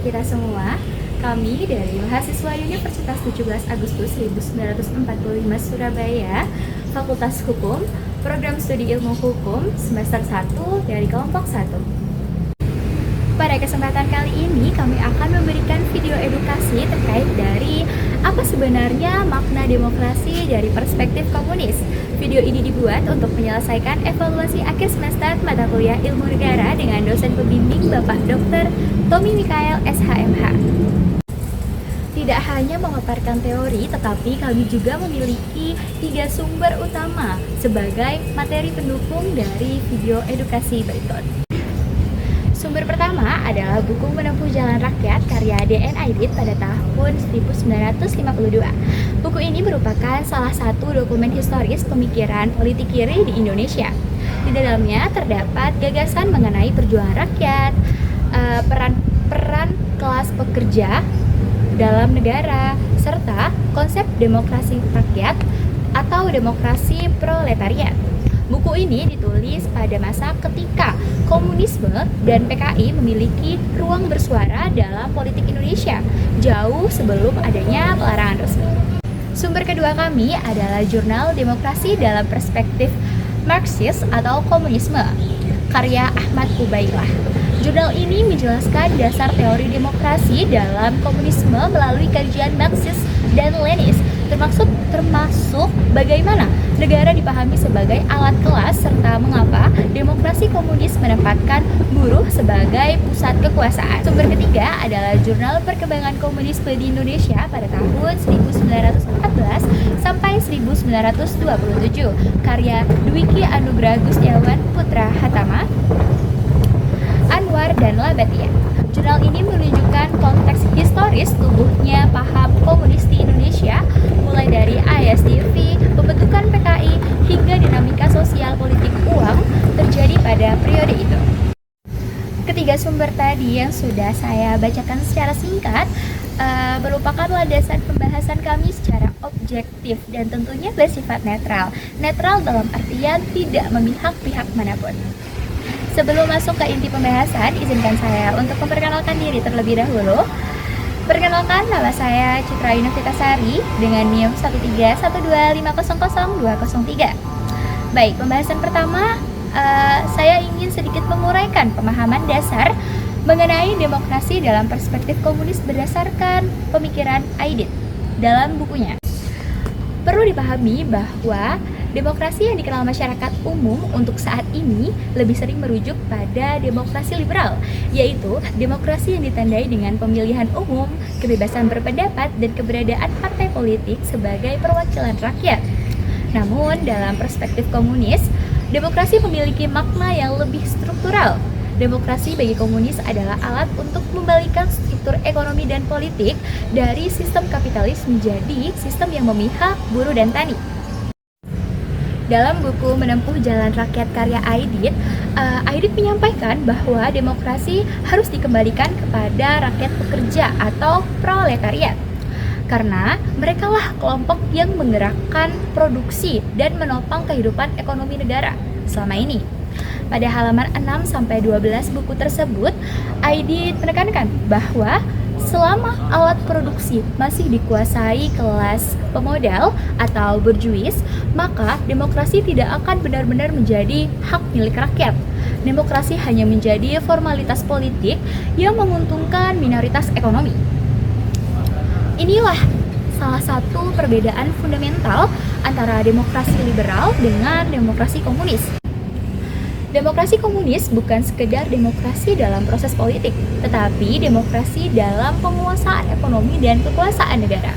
kita semua. Kami dari mahasiswa Universitas 17 Agustus 1945 Surabaya, Fakultas Hukum, Program Studi Ilmu Hukum, semester 1 dari kelompok 1. Pada kesempatan kali ini, kami akan memberikan video edukasi terkait dari apa sebenarnya makna demokrasi dari perspektif komunis. Video ini dibuat untuk menyelesaikan evaluasi akhir semester mata kuliah Ilmu Negara dengan dosen pembimbing Bapak Dr. Tommy Mikael SHMH. Tidak hanya memaparkan teori, tetapi kami juga memiliki 3 sumber utama sebagai materi pendukung dari video edukasi berikut. Sumber pertama adalah buku Menempuh Jalan Rakyat karya D.N. Aidit pada tahun 1952. Buku ini merupakan salah satu dokumen historis pemikiran politik kiri di Indonesia. Di dalamnya terdapat gagasan mengenai perjuangan rakyat, peran kelas pekerja dalam negara, serta konsep demokrasi rakyat atau demokrasi proletariat. Buku ini ditulis pada masa ketika komunisme dan PKI memiliki ruang bersuara dalam politik Indonesia, jauh sebelum adanya pelarangan resmi. Sumber kedua kami adalah jurnal Demokrasi dalam Perspektif Marxis atau Komunisme, karya Ahmad Ubailah. Jurnal ini menjelaskan dasar teori demokrasi dalam komunisme melalui kajian Marxis dan Lenis, termasuk bagaimana negara dipahami sebagai alat kelas serta mengapa demokrasi komunis menempatkan buruh sebagai pusat kekuasaan. Sumber ketiga adalah Jurnal Perkembangan Komunisme di Indonesia pada tahun 1914 sampai 1927, karya Dwiki Anugrah Gustiawan Putra Hatama, Anwar dan Labatia. Jurnal ini menunjukkan konteks historis tumbuhnya paham komunis di Indonesia, mulai dari ASDV, pembentukan PKI, hingga dinamika sosial politik uang terjadi pada periode itu. Ketiga sumber tadi yang sudah saya bacakan secara singkat merupakan landasan pembahasan kami secara objektif dan tentunya bersifat netral. Netral dalam artian tidak memihak pihak manapun. Sebelum masuk ke inti pembahasan, izinkan saya untuk memperkenalkan diri terlebih dahulu. Perkenalkan, nama saya Citra Yunufitasari dengan NIM 13125000203. Baik, pembahasan pertama, saya ingin sedikit menguraikan pemahaman dasar mengenai demokrasi dalam perspektif komunis berdasarkan pemikiran Aidit dalam bukunya. Perlu dipahami bahwa demokrasi yang dikenal masyarakat umum untuk saat ini lebih sering merujuk pada demokrasi liberal, yaitu demokrasi yang ditandai dengan pemilihan umum, kebebasan berpendapat, dan keberadaan partai politik sebagai perwakilan rakyat. Namun, dalam perspektif komunis, demokrasi memiliki makna yang lebih struktural. Demokrasi bagi komunis adalah alat untuk membalikan struktur ekonomi dan politik dari sistem kapitalis menjadi sistem yang memihak buruh dan tani. Dalam buku Menempuh Jalan Rakyat karya Aidit, Aidit menyampaikan bahwa demokrasi harus dikembalikan kepada rakyat pekerja atau proletariat, karena merekalah kelompok yang menggerakkan produksi dan menopang kehidupan ekonomi negara selama ini. Pada halaman 6-12 buku tersebut, Aidit menekankan bahwa selama alat produksi masih dikuasai kelas pemodal atau berjuis, maka demokrasi tidak akan benar-benar menjadi hak milik rakyat. Demokrasi hanya menjadi formalitas politik yang menguntungkan minoritas ekonomi. Inilah salah satu perbedaan fundamental antara demokrasi liberal dengan demokrasi komunis. Demokrasi komunis bukan sekedar demokrasi dalam proses politik, tetapi demokrasi dalam penguasaan ekonomi dan kekuasaan negara.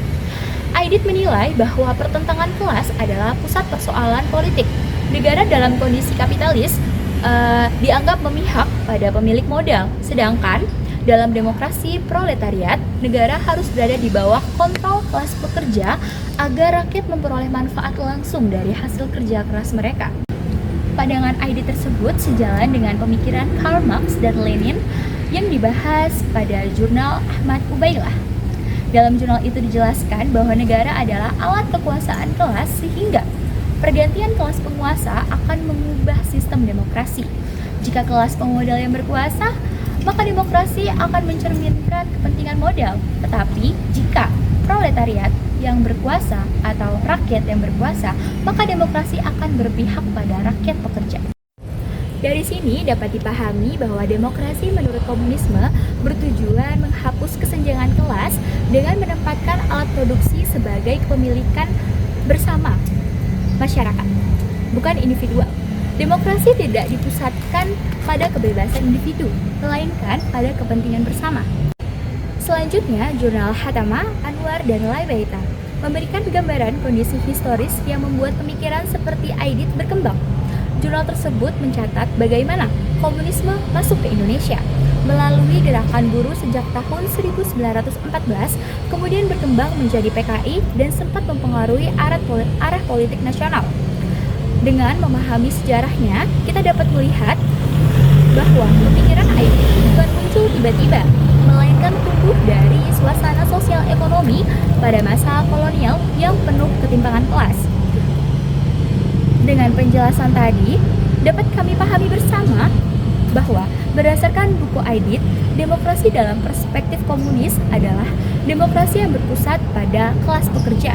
Aidit menilai bahwa pertentangan kelas adalah pusat persoalan politik. Negara dalam kondisi kapitalis dianggap memihak pada pemilik modal, sedangkan dalam demokrasi proletariat, negara harus berada di bawah kontrol kelas pekerja agar rakyat memperoleh manfaat langsung dari hasil kerja keras mereka. Pandangan Aidit tersebut sejalan dengan pemikiran Karl Marx dan Lenin yang dibahas pada jurnal Ahmad Ubailah. Dalam jurnal itu dijelaskan bahwa negara adalah alat kekuasaan kelas sehingga pergantian kelas penguasa akan mengubah sistem demokrasi. Jika kelas pemodal yang berkuasa, maka demokrasi akan mencerminkan kepentingan modal. Tetapi jika proletariat yang berkuasa atau rakyat yang berkuasa, maka demokrasi akan berpihak pada rakyat pekerja. Dari sini dapat dipahami bahwa demokrasi menurut komunisme bertujuan menghapus kesenjangan kelas dengan menempatkan alat produksi sebagai kepemilikan bersama masyarakat, bukan individual. Demokrasi tidak dipusatkan pada kebebasan individu, melainkan pada kepentingan bersama. Selanjutnya, jurnal Hatama, Anwar, dan Laibaita memberikan gambaran kondisi historis yang membuat pemikiran seperti Aidit berkembang. Jurnal tersebut mencatat bagaimana komunisme masuk ke Indonesia melalui gerakan buruh sejak tahun 1914, kemudian berkembang menjadi PKI dan sempat mempengaruhi arah politik nasional. Dengan memahami sejarahnya, kita dapat melihat bahwa pemikiran Aidit bukan muncul tiba-tiba, melainkan tumbuh dari suasana sosial ekonomi pada masa kolonial yang penuh ketimpangan kelas. Dengan penjelasan tadi, dapat kami pahami bersama bahwa berdasarkan buku Aidit, demokrasi dalam perspektif komunis adalah demokrasi yang berpusat pada kelas pekerja,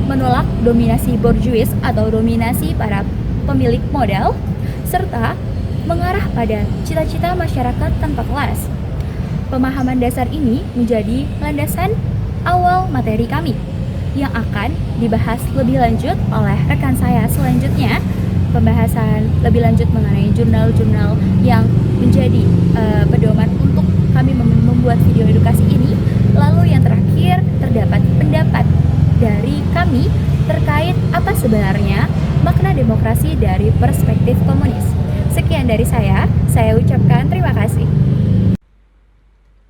menolak dominasi borjuis atau dominasi para pemilik modal, serta mengarah pada cita-cita masyarakat tanpa kelas. Pemahaman dasar ini menjadi landasan awal materi kami yang akan dibahas lebih lanjut oleh rekan saya selanjutnya. Pembahasan lebih lanjut mengenai jurnal-jurnal yang menjadi pedoman untuk kami membuat video edukasi ini. Lalu yang terakhir, terdapat pendapat dari kami terkait apa sebenarnya makna demokrasi dari perspektif komunis. Sekian dari saya ucapkan terima kasih.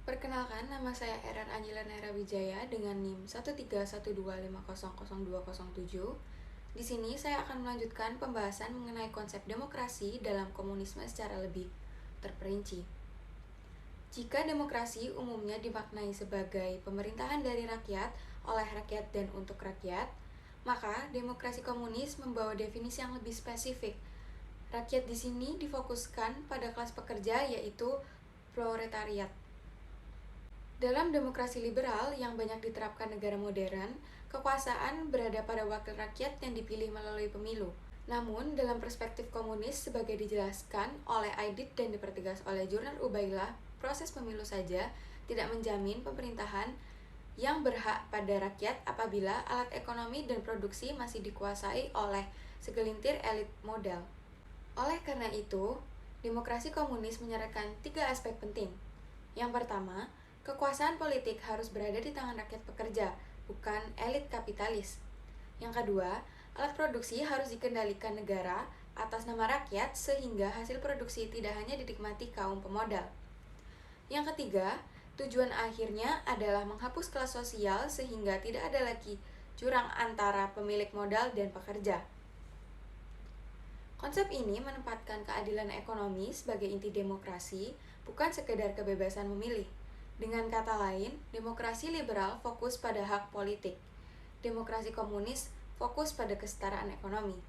Perkenalkan, nama saya Eran Anjila Nera Wijaya dengan NIM 13125002207. Di sini saya akan melanjutkan pembahasan mengenai konsep demokrasi dalam komunisme secara lebih terperinci. Jika demokrasi umumnya dimaknai sebagai pemerintahan dari rakyat, oleh rakyat dan untuk rakyat, maka demokrasi komunis membawa definisi yang lebih spesifik. Rakyat di sini difokuskan pada kelas pekerja, yaitu proletariat. Dalam demokrasi liberal yang banyak diterapkan negara modern, kekuasaan berada pada wakil rakyat yang dipilih melalui pemilu. Namun, dalam perspektif komunis sebagai dijelaskan oleh Aidit dan dipertegas oleh jurnal Ubailah, proses pemilu saja tidak menjamin pemerintahan yang berhak pada rakyat apabila alat ekonomi dan produksi masih dikuasai oleh segelintir elit modal. Oleh karena itu, demokrasi komunis menyarankan 3 aspek penting. Yang pertama, kekuasaan politik harus berada di tangan rakyat pekerja, bukan elit kapitalis. Yang kedua, alat produksi harus dikendalikan negara atas nama rakyat sehingga hasil produksi tidak hanya dinikmati kaum pemodal. Yang ketiga, tujuan akhirnya adalah menghapus kelas sosial sehingga tidak ada lagi jurang antara pemilik modal dan pekerja. Konsep ini menempatkan keadilan ekonomi sebagai inti demokrasi, bukan sekedar kebebasan memilih. Dengan kata lain, demokrasi liberal fokus pada hak politik. Demokrasi komunis fokus pada kesetaraan ekonomi.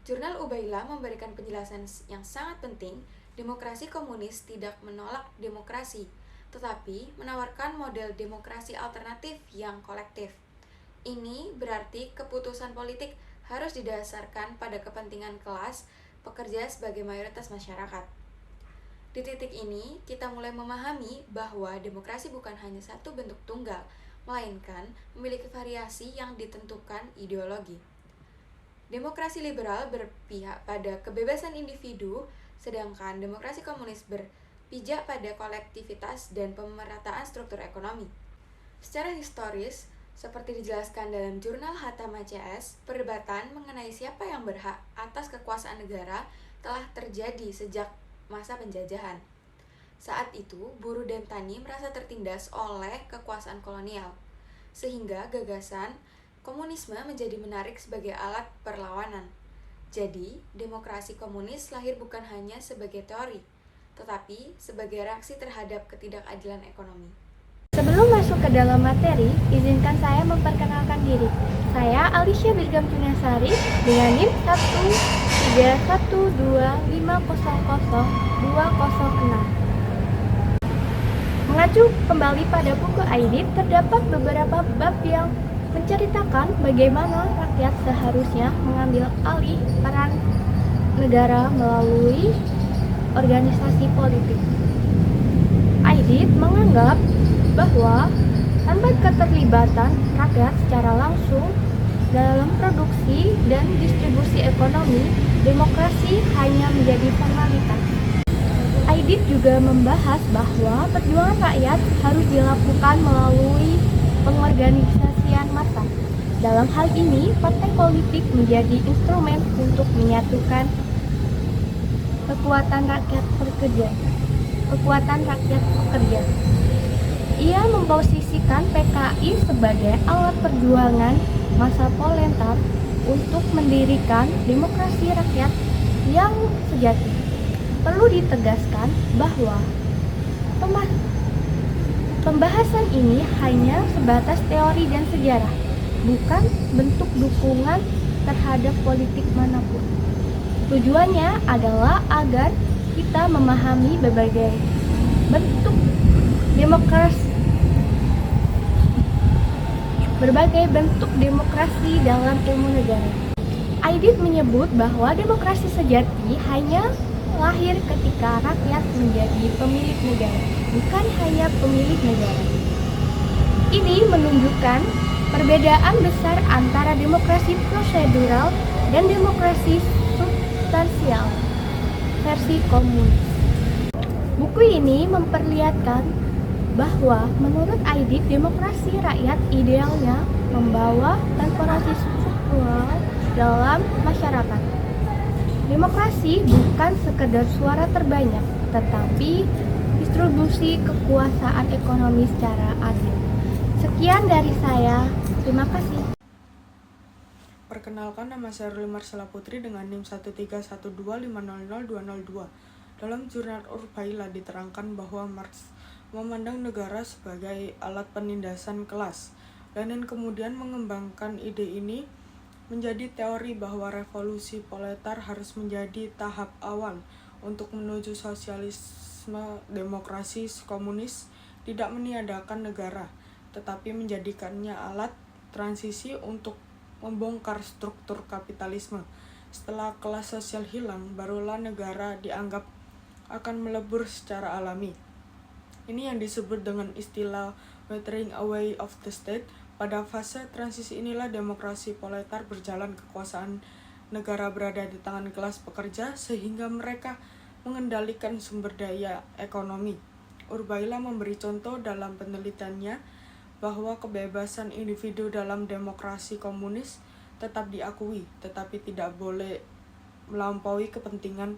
Jurnal Ubailah memberikan penjelasan yang sangat penting. Demokrasi komunis tidak menolak demokrasi, tetapi menawarkan model demokrasi alternatif yang kolektif. Ini berarti keputusan politik harus didasarkan pada kepentingan kelas pekerja sebagai mayoritas masyarakat. Di titik ini, kita mulai memahami bahwa demokrasi bukan hanya satu bentuk tunggal, melainkan memiliki variasi yang ditentukan ideologi. Demokrasi liberal berpihak pada kebebasan individu, sedangkan demokrasi komunis berpijak pada kolektivitas dan pemerataan struktur ekonomi. Secara historis, seperti dijelaskan dalam jurnal Hatama CS, perdebatan mengenai siapa yang berhak atas kekuasaan negara telah terjadi sejak masa penjajahan. Saat itu, buruh dan tani merasa tertindas oleh kekuasaan kolonial, sehingga gagasan komunisme menjadi menarik sebagai alat perlawanan. Jadi, demokrasi komunis lahir bukan hanya sebagai teori, tetapi sebagai reaksi terhadap ketidakadilan ekonomi. Sebelum masuk ke dalam materi, izinkan saya memperkenalkan diri. Saya Alicia Birgam Cunyasari dengan NIM 13125000206. Mengacu kembali pada buku Aidit, terdapat beberapa bab yang menceritakan bagaimana rakyat seharusnya mengambil alih peran negara melalui organisasi politik. Aidit menganggap bahwa tanpa keterlibatan rakyat secara langsung dalam produksi dan distribusi ekonomi, demokrasi hanya menjadi formalitas. Aidit juga membahas bahwa perjuangan rakyat harus dilakukan melalui pengorganisasian massa. Dalam hal ini, partai politik menjadi instrumen untuk menyatukan kekuatan rakyat pekerja. Ia memposisikan PKI sebagai alat perjuangan massa proletar untuk mendirikan demokrasi rakyat yang sejati. Perlu ditegaskan bahwa pembahasan ini hanya sebatas teori dan sejarah, bukan bentuk dukungan terhadap politik manapun. Tujuannya adalah agar kita memahami berbagai bentuk demokrasi dalam ilmu negara. Aidit menyebut bahwa demokrasi sejati hanya lahir ketika rakyat menjadi pemilik negara, bukan hanya pemilik negara. Ini menunjukkan perbedaan besar antara demokrasi prosedural dan demokrasi substansial versi komunis. Buku ini memperlihatkan bahwa menurut Aidit, demokrasi rakyat idealnya membawa transformasi struktural dalam masyarakat. Demokrasi bukan sekedar suara terbanyak, tetapi distribusi kekuasaan ekonomi secara adil. Sekian dari saya, terima kasih. Perkenalkan, nama saya Ruli Marsela Putri dengan NIM 13125002002. Dalam jurnal Urbaila diterangkan bahwa Marx memandang negara sebagai alat penindasan kelas. Lenin kemudian mengembangkan ide ini menjadi teori bahwa revolusi proletar harus menjadi tahap awal untuk menuju sosialisme. Demokrasi komunis tidak meniadakan negara, tetapi menjadikannya alat transisi untuk membongkar struktur kapitalisme. Setelah kelas sosial hilang, barulah negara dianggap akan melebur secara alami. Ini yang disebut dengan istilah weathering away of the state. Pada fase transisi inilah demokrasi proletar berjalan, kekuasaan negara berada di tangan kelas pekerja sehingga mereka mengendalikan sumber daya ekonomi. Urbaila memberi contoh dalam penelitiannya bahwa kebebasan individu dalam demokrasi komunis tetap diakui, tetapi tidak boleh melampaui kepentingan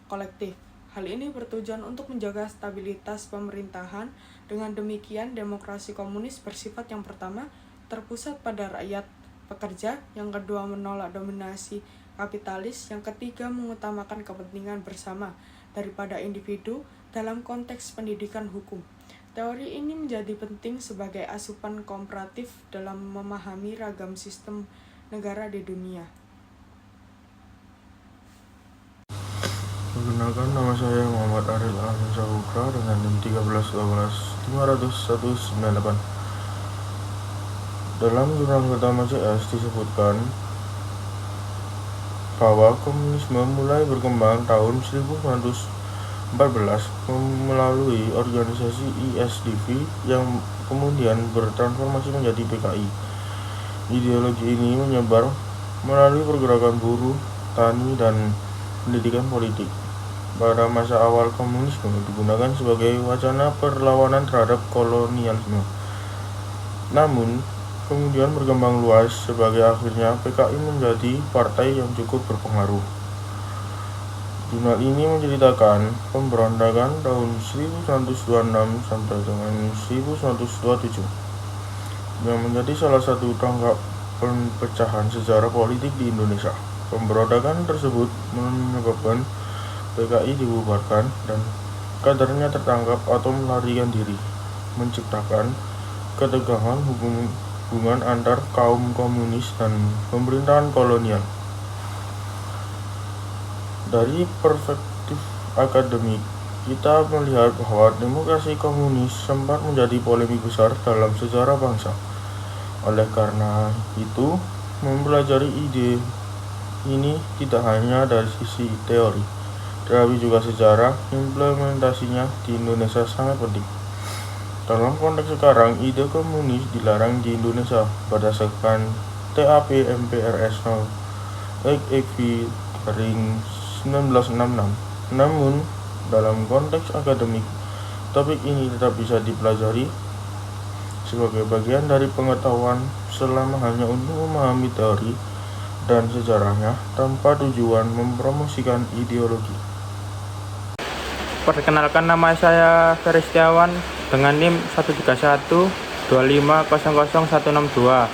kolektif. Hal ini bertujuan untuk menjaga stabilitas pemerintahan. Dengan demikian, demokrasi komunis bersifat yang pertama terpusat pada rakyat pekerja, yang kedua menolak dominasi kapitalis, yang ketiga mengutamakan kepentingan bersama daripada individu dalam konteks pendidikan hukum. Teori ini menjadi penting sebagai asupan komparatif dalam memahami ragam sistem negara di dunia. Perkenalkan, nama saya Muhammad Ariel Ahmad Sahutra dengan NIM 13125001998. Dalam jurnal pertama CS disebutkan bahwa komunisme mulai berkembang tahun 1914 melalui organisasi ISDV yang kemudian bertransformasi menjadi PKI. Ideologi ini menyebar melalui pergerakan buruh, tani, dan pendidikan politik. Pada masa awal, komunisme digunakan sebagai wacana perlawanan terhadap kolonialisme. Namun, kemudian berkembang luas sebagai akhirnya PKI menjadi partai yang cukup berpengaruh. Jurnal ini menceritakan pemberontakan tahun 1926 sampai dengan 1927 yang menjadi salah satu tonggak perpecahan sejarah politik di Indonesia. Pemberontakan tersebut menyebabkan PKI dibubarkan dan kadernya tertangkap atau melarikan diri, menciptakan ketegangan hubungan antar kaum komunis dan pemerintahan kolonial. Dari perspektif akademik, kita melihat bahwa demokrasi komunis sempat menjadi polemik besar dalam sejarah bangsa. Oleh karena itu, mempelajari ide ini tidak hanya dari sisi teori, tetapi juga sejarah implementasinya di Indonesia sangat penting. Dalam konteks sekarang, ide komunis dilarang di Indonesia berdasarkan TAP MPRS No. XXV Ring 1966. Namun, dalam konteks akademik, topik ini tetap bisa dipelajari sebagai bagian dari pengetahuan selama hanya untuk memahami teori dan sejarahnya tanpa tujuan mempromosikan ideologi. Perkenalkan, nama saya Ferry Setiawan dengan NIM 13125000162.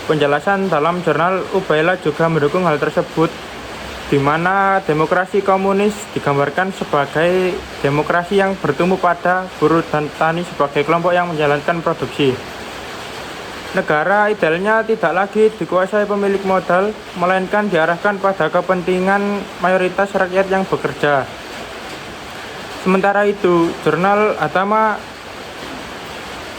Penjelasan dalam jurnal Ubaila juga mendukung hal tersebut, di mana demokrasi komunis digambarkan sebagai demokrasi yang bertumbuh pada buruh dan tani sebagai kelompok yang menjalankan produksi. Negara idealnya tidak lagi dikuasai pemilik modal, melainkan diarahkan pada kepentingan mayoritas rakyat yang bekerja. Sementara itu, jurnal Atama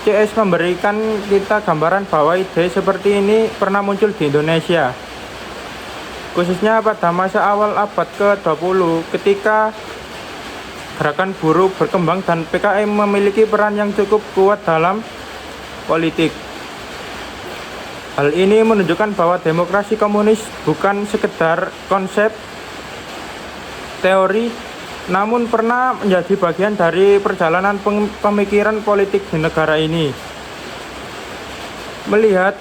CS memberikan kita gambaran bahwa ide seperti ini pernah muncul di Indonesia, khususnya pada masa awal abad ke-20 ketika gerakan buruh berkembang dan PKI memiliki peran yang cukup kuat dalam politik. Hal ini menunjukkan bahwa demokrasi komunis bukan sekedar konsep teori, namun pernah menjadi bagian dari perjalanan pemikiran politik di negara ini. Melihat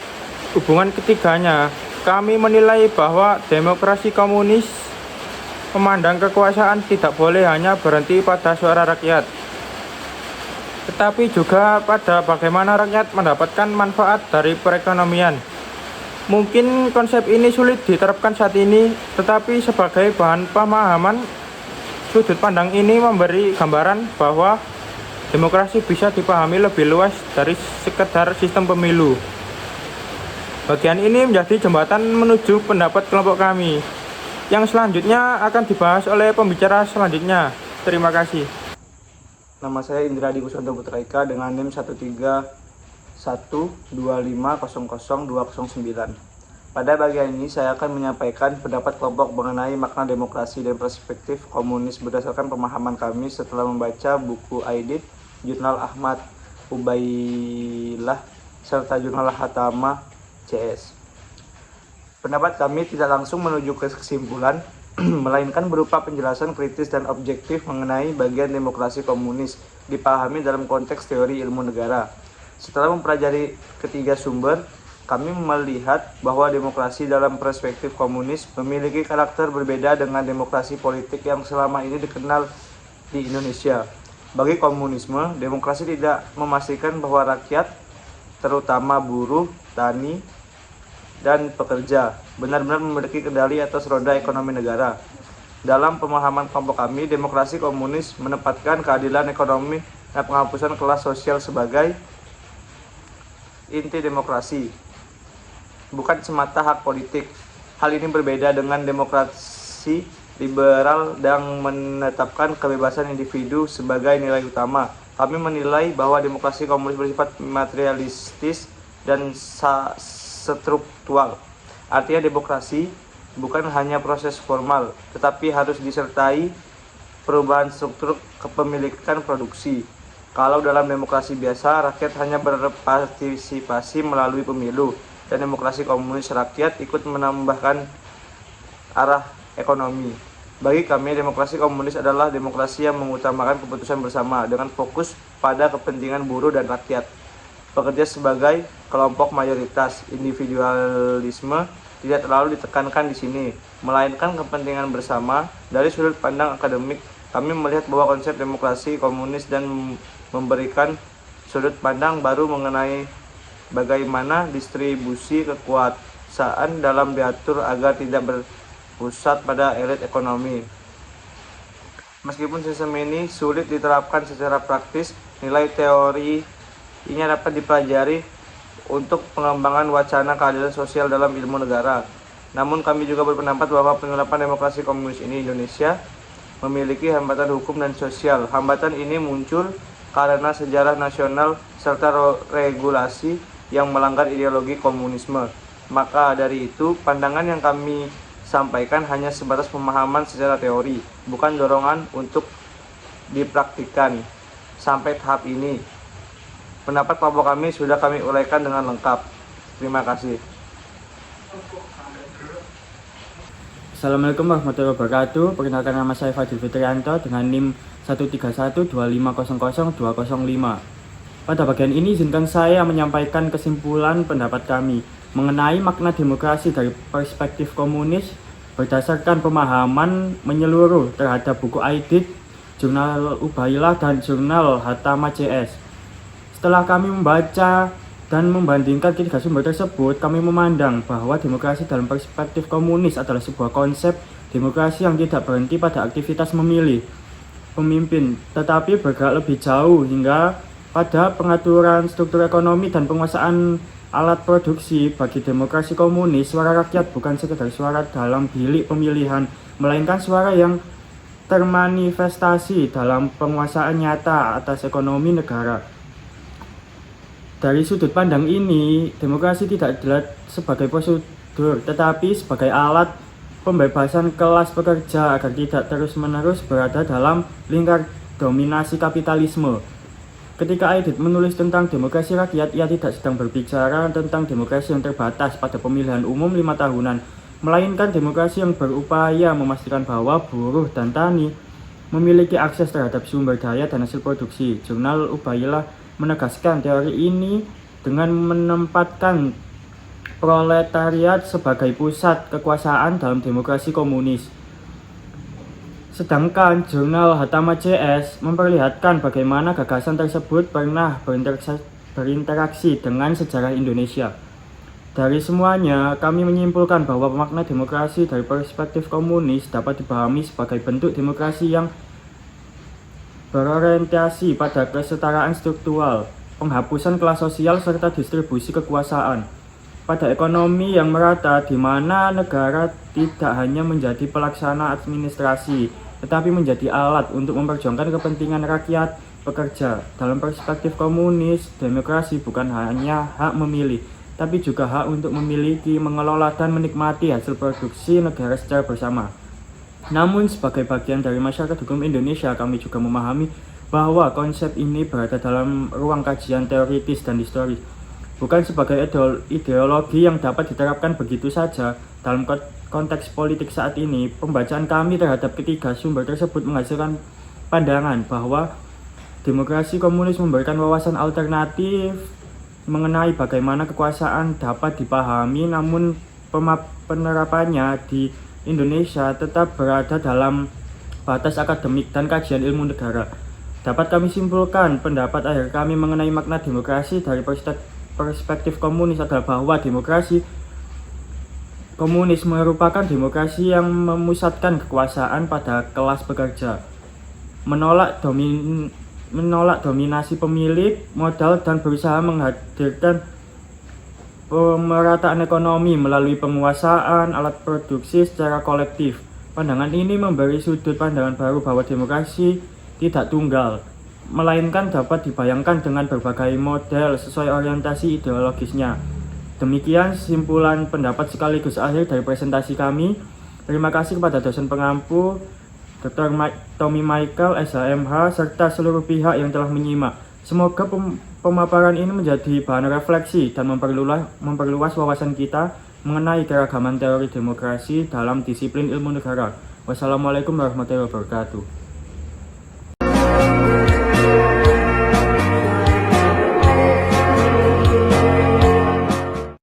hubungan ketiganya, kami menilai bahwa demokrasi komunis memandang kekuasaan tidak boleh hanya berhenti pada suara rakyat, tetapi juga pada bagaimana rakyat mendapatkan manfaat dari perekonomian. Mungkin konsep ini sulit diterapkan saat ini, tetapi sebagai bahan pemahaman, sudut pandang ini memberi gambaran bahwa demokrasi bisa dipahami lebih luas dari sekedar sistem pemilu. Bagian ini menjadi jembatan menuju pendapat kelompok kami, yang selanjutnya akan dibahas oleh pembicara selanjutnya. Terima kasih. Nama saya Indra Adi Kusanto Putra Ika dengan NIM 13125000209. Pada bagian ini saya akan menyampaikan pendapat kelompok mengenai makna demokrasi dan perspektif komunis berdasarkan pemahaman kami setelah membaca buku Aidit, Jurnal Ahmad Ubailah, serta Jurnal Hatama CS. Pendapat kami tidak langsung menuju ke kesimpulan, melainkan berupa penjelasan kritis dan objektif mengenai bagian demokrasi komunis dipahami dalam konteks teori ilmu negara. Setelah mempelajari ketiga sumber, kami melihat bahwa demokrasi dalam perspektif komunis memiliki karakter berbeda dengan demokrasi politik yang selama ini dikenal di Indonesia. Bagi komunisme, demokrasi tidak memastikan bahwa rakyat, terutama buruh, tani, dan pekerja, benar-benar memiliki kendali atas roda ekonomi negara. Dalam pemahaman kelompok kami, demokrasi komunis menempatkan keadilan ekonomi dan penghapusan kelas sosial sebagai inti demokrasi, bukan semata hak politik. Hal ini berbeda dengan demokrasi liberal yang menetapkan kebebasan individu sebagai nilai utama. Kami menilai bahwa demokrasi komunis bersifat materialistis dan struktural. Artinya demokrasi bukan hanya proses formal, tetapi harus disertai perubahan struktur kepemilikan produksi. Kalau dalam demokrasi biasa, rakyat hanya berpartisipasi melalui pemilu, dan demokrasi komunis rakyat ikut menambahkan arah ekonomi. Bagi kami, demokrasi komunis adalah demokrasi yang mengutamakan keputusan bersama dengan fokus pada kepentingan buruh dan rakyat. Bekerja sebagai kelompok mayoritas, individualisme tidak terlalu ditekankan di sini, melainkan kepentingan bersama. Dari sudut pandang akademik, kami melihat bahwa konsep demokrasi komunis dan memberikan sudut pandang baru mengenai bagaimana distribusi kekuasaan dalam diatur agar tidak berpusat pada elit ekonomi. Meskipun sistem ini sulit diterapkan secara praktis, nilai teorinya dapat dipelajari untuk pengembangan wacana keadilan sosial dalam ilmu negara. Namun kami juga berpendapat bahwa penerapan demokrasi komunis ini Indonesia memiliki hambatan hukum dan sosial. Hambatan ini muncul karena sejarah nasional serta regulasi yang melanggar ideologi komunisme. Maka dari itu, pandangan yang kami sampaikan hanya sebatas pemahaman secara teori, bukan dorongan untuk dipraktikkan. Sampai tahap ini, pendapat kelompok kami sudah kami uraikan dengan lengkap. Terima kasih. Assalamualaikum warahmatullahi wabarakatuh. Perkenalkan, nama saya Fadil Fitrianto dengan NIM 13125002005. Pada bagian ini izinkan saya menyampaikan kesimpulan pendapat kami mengenai makna demokrasi dari perspektif komunis berdasarkan pemahaman menyeluruh terhadap buku Aidit, Jurnal Ubailah, dan Jurnal Hatama CS. Setelah kami membaca dan membandingkan ketiga sumber tersebut, kami memandang bahwa demokrasi dalam perspektif komunis adalah sebuah konsep demokrasi yang tidak berhenti pada aktivitas memilih pemimpin, tetapi bergerak lebih jauh hingga pada pengaturan struktur ekonomi dan penguasaan alat produksi. Bagi demokrasi komunis, suara rakyat bukan sekedar suara dalam bilik pemilihan, melainkan suara yang termanifestasi dalam penguasaan nyata atas ekonomi negara. Dari sudut pandang ini, demokrasi tidak dilihat sebagai prosedur, tetapi sebagai alat pembebasan kelas pekerja agar tidak terus-menerus berada dalam lingkar dominasi kapitalisme. Ketika Aidit menulis tentang demokrasi rakyat, ia tidak sedang berbicara tentang demokrasi yang terbatas pada pemilihan umum 5 tahunan, melainkan demokrasi yang berupaya memastikan bahwa buruh dan tani memiliki akses terhadap sumber daya dan hasil produksi. Jurnal Ubailah menegaskan teori ini dengan menempatkan proletariat sebagai pusat kekuasaan dalam demokrasi komunis. Sedangkan Jurnal Hatama CS memperlihatkan bagaimana gagasan tersebut pernah berinteraksi dengan sejarah Indonesia. Dari semuanya, kami menyimpulkan bahwa makna demokrasi dari perspektif komunis dapat dipahami sebagai bentuk demokrasi yang berorientasi pada kesetaraan struktural, penghapusan kelas sosial, serta distribusi kekuasaan pada ekonomi yang merata, di mana negara tidak hanya menjadi pelaksana administrasi, tetapi menjadi alat untuk memperjuangkan kepentingan rakyat pekerja. Dalam perspektif komunis, demokrasi bukan hanya hak memilih, tapi juga hak untuk memiliki, mengelola, dan menikmati hasil produksi negara secara bersama. Namun, sebagai bagian dari masyarakat hukum Indonesia, kami juga memahami bahwa konsep ini berada dalam ruang kajian teoritis dan historis, bukan sebagai ideologi yang dapat diterapkan begitu saja. Dalam konteks politik saat ini, pembacaan kami terhadap ketiga sumber tersebut menghasilkan pandangan bahwa demokrasi komunis memberikan wawasan alternatif mengenai bagaimana kekuasaan dapat dipahami, namun penerapannya di Indonesia tetap berada dalam batas akademik dan kajian ilmu negara. Dapat kami simpulkan, pendapat akhir kami mengenai makna demokrasi dari perspektif komunis adalah bahwa demokrasi komunis merupakan demokrasi yang memusatkan kekuasaan pada kelas pekerja, menolak dominasi pemilik modal, dan berusaha menghadirkan pemerataan ekonomi melalui penguasaan alat produksi secara kolektif. Pandangan ini memberi sudut pandangan baru bahwa demokrasi tidak tunggal, melainkan dapat dibayangkan dengan berbagai model sesuai orientasi ideologisnya. Demikian simpulan pendapat sekaligus akhir dari presentasi kami. Terima kasih kepada dosen pengampu Dr. Tommy Michael, SHMH, serta seluruh pihak yang telah menyimak. Semoga pemaparan ini menjadi bahan refleksi dan memperluas wawasan kita mengenai keragaman teori demokrasi dalam disiplin ilmu negara. Wassalamualaikum warahmatullahi wabarakatuh.